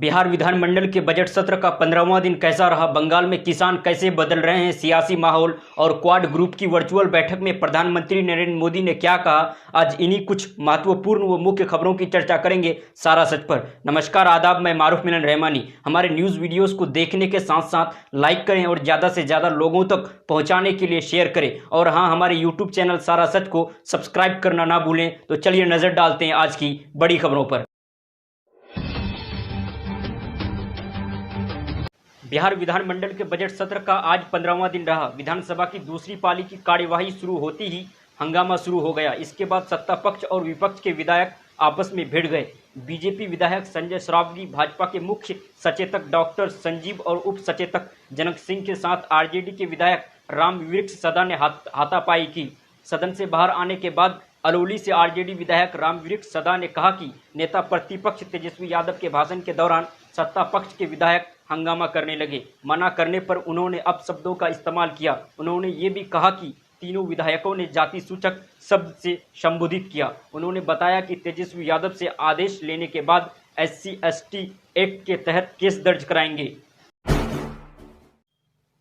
बिहार विधानमंडल के बजट सत्र का 15वां दिन कैसा रहा? बंगाल में किसान कैसे बदल रहे हैं सियासी माहौल? और क्वाड ग्रुप की वर्चुअल बैठक में प्रधानमंत्री नरेंद्र मोदी ने क्या कहा? आज इन्हीं कुछ महत्वपूर्ण व मुख्य खबरों की चर्चा करेंगे सारा सच पर। नमस्कार, आदाब, मैं मारूफ मिलन रहमानी। हमारे न्यूज़ वीडियोज़ को देखने के साथ साथ लाइक करें और ज़्यादा से ज़्यादा लोगों तक पहुँचाने के लिए शेयर करें। और हाँ, हमारे यूट्यूब चैनल सारा सच को सब्सक्राइब करना ना भूलें। तो चलिए नज़र डालते हैं आज की बड़ी खबरों पर। बिहार विधानमंडल के बजट सत्र का आज 15वां दिन रहा। विधानसभा की दूसरी पाली की कार्यवाही शुरू होती ही हंगामा शुरू हो गया। इसके बाद सत्ता पक्ष और विपक्ष के विधायक आपस में भिड़ गए। बीजेपी विधायक संजय श्रावगी, भाजपा के मुख्य सचेतक डॉक्टर संजीव और उप सचेतक जनक सिंह के साथ आरजेडी के विधायक रामवृक्ष सदा ने हाथापाई की। सदन से बाहर आने के बाद अलौली से आरजेडी विधायक रामवृक्ष सदा ने कहा कि नेता प्रतिपक्ष तेजस्वी यादव के भाषण के दौरान सत्ता पक्ष के विधायक हंगामा करने लगे। मना करने पर उन्होंने अपशब्दों का इस्तेमाल किया। उन्होंने ये भी कहा कि तीनों विधायकों ने जाति सूचक शब्द से संबोधित किया। उन्होंने बताया कि तेजस्वी यादव से आदेश लेने के बाद SC/ST एक्ट के तहत केस दर्ज कराएंगे।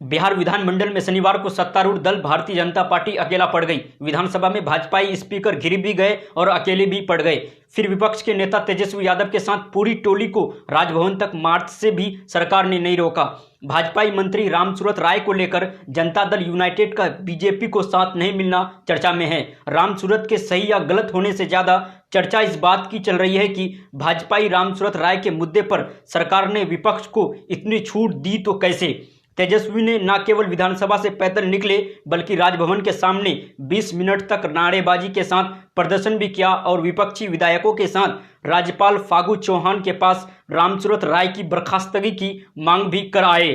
बिहार विधानमंडल में शनिवार को सत्तारूढ़ दल भारतीय जनता पार्टी अकेला पड़ गई। विधानसभा में भाजपाई स्पीकर घिर भी गए और अकेले भी पड़ गए। फिर विपक्ष के नेता तेजस्वी यादव के साथ पूरी टोली को राजभवन तक मार्च से भी सरकार ने नहीं रोका। भाजपाई मंत्री रामसूरत राय को लेकर जनता दल यूनाइटेड का बीजेपी को साथ नहीं मिलना चर्चा में है। रामसूरत के सही या गलत होने से ज्यादा चर्चा इस बात की चल रही है कि भाजपाई रामसूरत राय के मुद्दे पर सरकार ने विपक्ष को इतनी छूट दी तो कैसे? तेजस्वी ने न केवल विधानसभा से पैदल निकले बल्कि राजभवन के सामने 20 मिनट तक नारेबाजी के साथ प्रदर्शन भी किया और विपक्षी विधायकों के साथ राज्यपाल फागू चौहान के पास रामसूरत राय की बर्खास्तगी की मांग भी कर आए।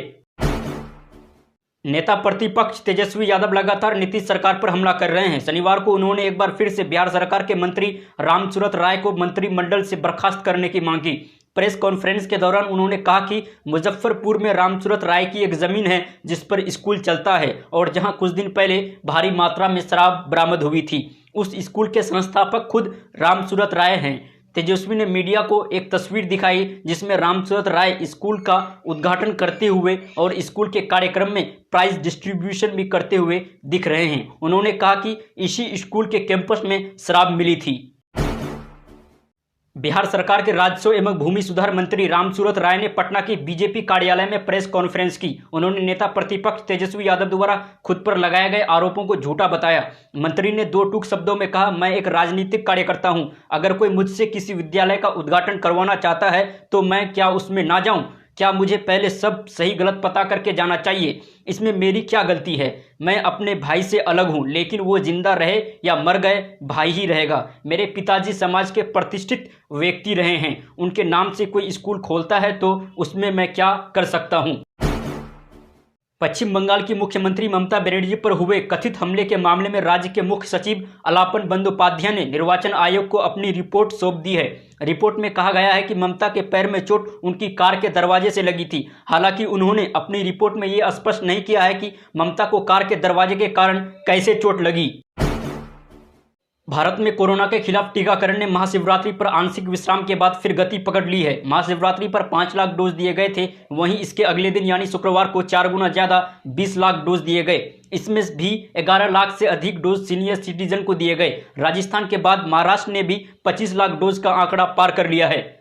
नेता प्रतिपक्ष तेजस्वी यादव लगातार नीतीश सरकार पर हमला कर रहे हैं। शनिवार को उन्होंने एक बार फिर से बिहार सरकार के मंत्री रामसूरत राय को मंत्रिमंडल से बर्खास्त करने की मांग की। प्रेस कॉन्फ्रेंस के दौरान उन्होंने कहा कि मुजफ्फरपुर में रामसूरत राय की एक जमीन है जिस पर स्कूल चलता है और जहां कुछ दिन पहले भारी मात्रा में शराब बरामद हुई थी। उस स्कूल के संस्थापक खुद रामसूरत राय हैं। तेजस्वी ने मीडिया को एक तस्वीर दिखाई जिसमें रामसूरत राय स्कूल का उद्घाटन करते हुए और स्कूल के कार्यक्रम में प्राइज डिस्ट्रीब्यूशन भी करते हुए दिख रहे हैं। उन्होंने कहा कि इसी स्कूल के कैंपस में शराब मिली थी। बिहार सरकार के राजस्व एवं भूमि सुधार मंत्री रामसूरत राय ने पटना के बीजेपी कार्यालय में प्रेस कॉन्फ्रेंस की। उन्होंने नेता प्रतिपक्ष तेजस्वी यादव द्वारा खुद पर लगाए गए आरोपों को झूठा बताया। मंत्री ने दो टूक शब्दों में कहा, मैं एक राजनीतिक कार्यकर्ता हूं। अगर कोई मुझसे किसी विद्यालय का उद्घाटन करवाना चाहता है तो मैं क्या उसमें ना जाऊं? क्या मुझे पहले सब सही गलत पता करके जाना चाहिए? इसमें मेरी क्या गलती है? मैं अपने भाई से अलग हूं, लेकिन वो जिंदा रहे या मर गए भाई ही रहेगा। मेरे पिताजी समाज के प्रतिष्ठित व्यक्ति रहे हैं। उनके नाम से कोई स्कूल खोलता है तो उसमें मैं क्या कर सकता हूं? पश्चिम बंगाल की मुख्यमंत्री ममता बनर्जी पर हुए कथित हमले के मामले में राज्य के मुख्य सचिव अलापन बंदोपाध्याय ने निर्वाचन आयोग को अपनी रिपोर्ट सौंप दी है। रिपोर्ट में कहा गया है कि ममता के पैर में चोट उनकी कार के दरवाजे से लगी थी। हालांकि उन्होंने अपनी रिपोर्ट में ये स्पष्ट नहीं किया है कि ममता को कार के दरवाजे के कारण कैसे चोट लगी। भारत में कोरोना के खिलाफ टीकाकरण ने महाशिवरात्रि पर आंशिक विश्राम के बाद फिर गति पकड़ ली है। महाशिवरात्रि पर 5 लाख डोज दिए गए थे, वहीं इसके अगले दिन यानी शुक्रवार को 4 गुना ज्यादा 20 लाख डोज दिए गए। इसमें भी 11 लाख से अधिक डोज सीनियर सिटीजन को दिए गए। राजस्थान के बाद महाराष्ट्र ने भी 25 लाख डोज का आंकड़ा पार कर लिया है।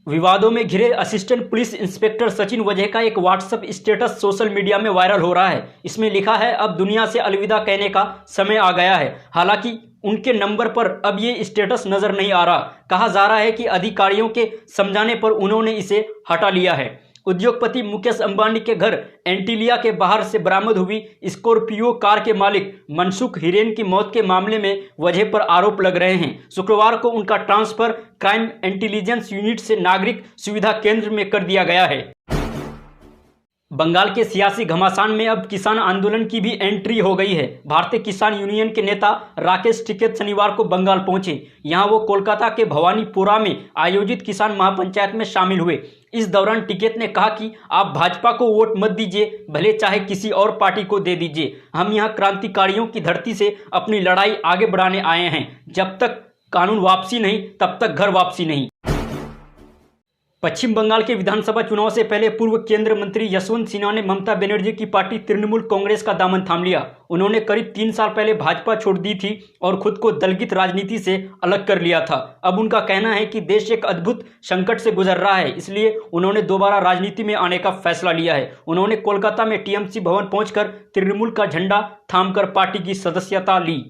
विवादों में घिरे असिस्टेंट पुलिस इंस्पेक्टर सचिन वजह का एक व्हाट्सएप स्टेटस सोशल मीडिया में वायरल हो रहा है। इसमें लिखा है, अब दुनिया से अलविदा कहने का समय आ गया है। हालांकि उनके नंबर पर अब ये स्टेटस नजर नहीं आ रहा। कहा जा रहा है कि अधिकारियों के समझाने पर उन्होंने इसे हटा लिया है। उद्योगपति मुकेश अंबानी के घर एंटीलिया के बाहर से बरामद हुई स्कॉर्पियो कार के मालिक मनसुख हिरेन की मौत के मामले में वजह पर आरोप लग रहे हैं। शुक्रवार को उनका ट्रांसफर क्राइम इंटेलिजेंस यूनिट से नागरिक सुविधा केंद्र में कर दिया गया है। बंगाल के सियासी घमासान में अब किसान आंदोलन की भी एंट्री हो गई है। भारतीय किसान यूनियन के नेता राकेश टिकैत शनिवार को बंगाल पहुंचे। यहां वो कोलकाता के भवानीपुरा में आयोजित किसान महापंचायत में शामिल हुए। इस दौरान टिकैत ने कहा कि आप भाजपा को वोट मत दीजिए, भले चाहे किसी और पार्टी को दे दीजिए। हम यहाँ क्रांतिकारियों की धरती से अपनी लड़ाई आगे बढ़ाने आए हैं। जब तक कानून वापसी नहीं तब तक घर वापसी नहीं। पश्चिम बंगाल के विधानसभा चुनाव से पहले पूर्व केंद्रीय मंत्री यशवंत सिन्हा ने ममता बनर्जी की पार्टी तृणमूल कांग्रेस का दामन थाम लिया। उन्होंने करीब 3 साल पहले भाजपा छोड़ दी थी और खुद को दलगत राजनीति से अलग कर लिया था। अब उनका कहना है कि देश एक अद्भुत संकट से गुजर रहा है, इसलिए उन्होंने दोबारा राजनीति में आने का फैसला लिया है। उन्होंने कोलकाता में टीएमसी भवन पहुंचकर तृणमूल का झंडा थामकर पार्टी की सदस्यता ली।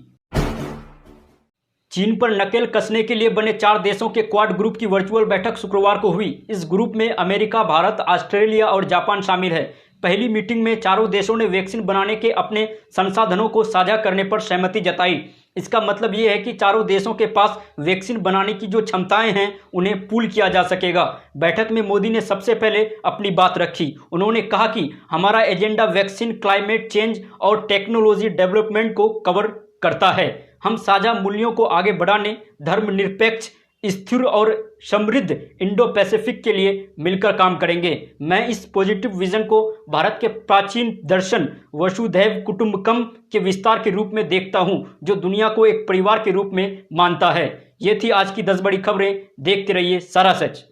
चीन पर नकेल कसने के लिए बने 4 देशों के क्वाड ग्रुप की वर्चुअल बैठक शुक्रवार को हुई। इस ग्रुप में अमेरिका, भारत, ऑस्ट्रेलिया और जापान शामिल है। पहली मीटिंग में चारों देशों ने वैक्सीन बनाने के अपने संसाधनों को साझा करने पर सहमति जताई। इसका मतलब ये है कि चारों देशों के पास वैक्सीन बनाने की जो क्षमताएं हैं उन्हें पूल किया जा सकेगा। बैठक में मोदी ने सबसे पहले अपनी बात रखी। उन्होंने कहा कि हमारा एजेंडा वैक्सीन, क्लाइमेट चेंज और टेक्नोलॉजी डेवलपमेंट को कवर करता है। हम साझा मूल्यों को आगे बढ़ाने, धर्मनिरपेक्ष, स्थिर और समृद्ध इंडो पैसिफिक के लिए मिलकर काम करेंगे। मैं इस पॉजिटिव विजन को भारत के प्राचीन दर्शन वसुधैव कुटुंबकम के विस्तार के रूप में देखता हूं, जो दुनिया को एक परिवार के रूप में मानता है। ये थी आज की 10 बड़ी खबरें। देखते रहिए सारा सच।